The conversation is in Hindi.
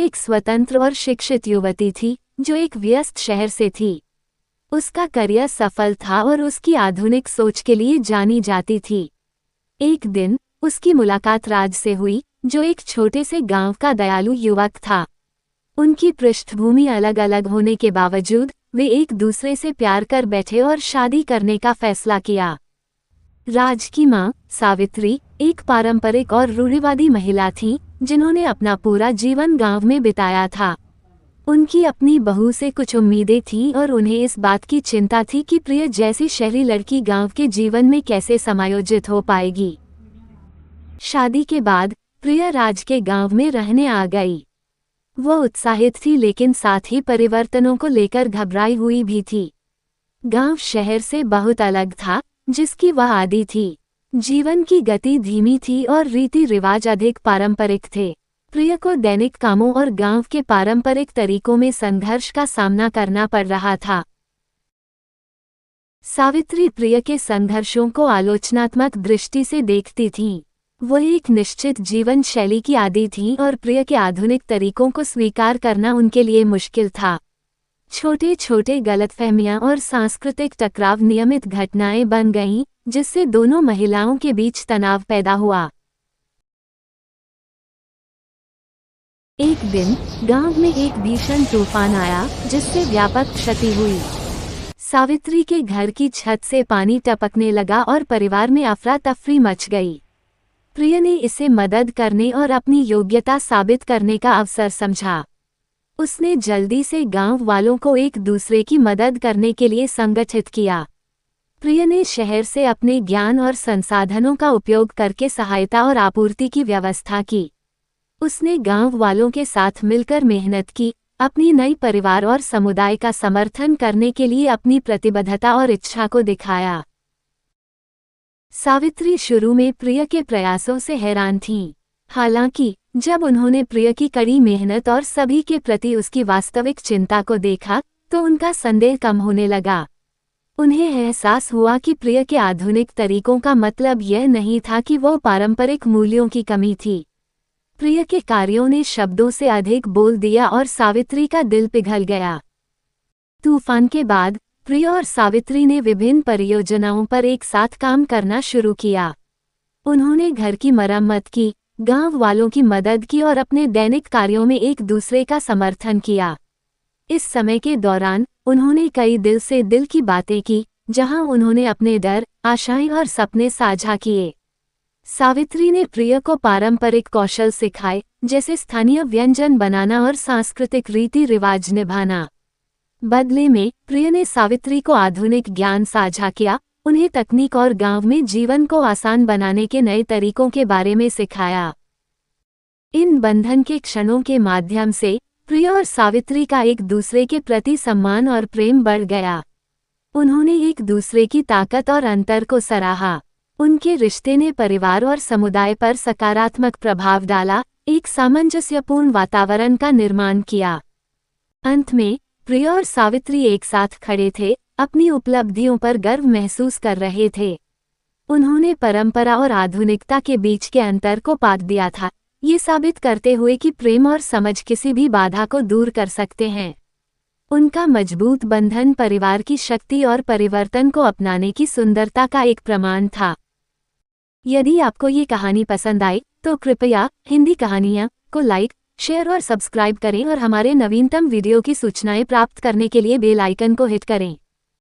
एक स्वतंत्र और शिक्षित युवती थी जो एक व्यस्त शहर से थी। उसका करियर सफल था और उसकी आधुनिक सोच के लिए जानी जाती थी। एक दिन उसकी मुलाकात राज से हुई, जो एक छोटे से गांव का दयालु युवक था। उनकी पृष्ठभूमि अलग अलग होने के बावजूद वे एक दूसरे से प्यार कर बैठे और शादी करने का फैसला किया। राज की मां सावित्री एक पारंपरिक और रूढ़िवादी महिला थी, जिन्होंने अपना पूरा जीवन गांव में बिताया था। उनकी अपनी बहू से कुछ उम्मीदें थीं और उन्हें इस बात की चिंता थी कि प्रिया जैसी शहरी लड़की गांव के जीवन में कैसे समायोजित हो पाएगी। शादी के बाद प्रिया राज के गांव में रहने आ गई। वह उत्साहित थी लेकिन साथ ही परिवर्तनों को लेकर घबराई हुई भी थी। गांव शहर से बहुत अलग था, जिसकी वह आदी थी। जीवन की गति धीमी थी और रीति रिवाज अधिक पारंपरिक थे। प्रिया को दैनिक कामों और गांव के पारंपरिक तरीकों में संघर्ष का सामना करना पड़ रहा था। सावित्री प्रिया के संघर्षों को आलोचनात्मक दृष्टि से देखती थीं। वह एक निश्चित जीवन शैली की आदी थीं और प्रिया के आधुनिक तरीकों को स्वीकार करना उनके लिए मुश्किल था। छोटे छोटे गलतफहमियां और सांस्कृतिक टकराव नियमित घटनाएं बन गईं, जिससे दोनों महिलाओं के बीच तनाव पैदा हुआ। एक दिन गांव में एक भीषण तूफान आया, जिससे व्यापक क्षति हुई। सावित्री के घर की छत से पानी टपकने लगा और परिवार में अफरा तफरी मच गई। प्रिया ने इसे मदद करने और अपनी योग्यता साबित करने का अवसर समझा। उसने जल्दी से गांव वालों को एक दूसरे की मदद करने के लिए संगठित किया। प्रिया ने शहर से अपने ज्ञान और संसाधनों का उपयोग करके सहायता और आपूर्ति की व्यवस्था की। उसने गांव वालों के साथ मिलकर मेहनत की, अपनी नई परिवार और समुदाय का समर्थन करने के लिए अपनी प्रतिबद्धता और इच्छा को दिखाया। सावित्री शुरू में प्रिया के प्रयासों से हैरान थीं। हालांकि जब उन्होंने प्रिया की कड़ी मेहनत और सभी के प्रति उसकी वास्तविक चिंता को देखा, तो उनका संदेह कम होने लगा। उन्हें एहसास हुआ कि प्रिया के आधुनिक तरीकों का मतलब यह नहीं था कि वह पारंपरिक मूल्यों की कमी थी। प्रिया के कार्यों ने शब्दों से अधिक बोल दिया और सावित्री का दिल पिघल गया। तूफान के बाद प्रिया और सावित्री ने विभिन्न परियोजनाओं पर एक साथ काम करना शुरू किया। उन्होंने घर की मरम्मत की, गांव वालों की मदद की और अपने दैनिक कार्यों में एक दूसरे का समर्थन किया। इस समय के दौरान उन्होंने कई दिल से दिल की बातें की, जहां उन्होंने अपने डर, आशाएं और सपने साझा किए। सावित्री ने प्रिया को पारंपरिक कौशल सिखाए, जैसे स्थानीय व्यंजन बनाना और सांस्कृतिक रीति रिवाज निभाना। बदले में प्रिया ने सावित्री को आधुनिक ज्ञान साझा किया, उन्हें तकनीक और गांव में जीवन को आसान बनाने के नए तरीकों के बारे में सिखाया। इन बंधन के क्षणों के माध्यम से प्रिया और सावित्री का एक दूसरे के प्रति सम्मान और प्रेम बढ़ गया। उन्होंने एक दूसरे की ताकत और अंतर को सराहा। उनके रिश्ते ने परिवार और समुदाय पर सकारात्मक प्रभाव डाला, एक सामंजस्यपूर्ण वातावरण का निर्माण किया। अंत में प्रिया और सावित्री एक साथ खड़े थे, अपनी उपलब्धियों पर गर्व महसूस कर रहे थे। उन्होंने परंपरा और आधुनिकता के बीच के अंतर को पाट दिया था, ये साबित करते हुए कि प्रेम और समझ किसी भी बाधा को दूर कर सकते हैं। उनका मजबूत बंधन परिवार की शक्ति और परिवर्तन को अपनाने की सुंदरता का एक प्रमाण था। यदि आपको ये कहानी पसंद आई तो कृपया हिंदी कहानियाँ को लाइक, शेयर और सब्सक्राइब करें और हमारे नवीनतम वीडियो की सूचनाएं प्राप्त करने के लिए बेल आइकन को हिट करें।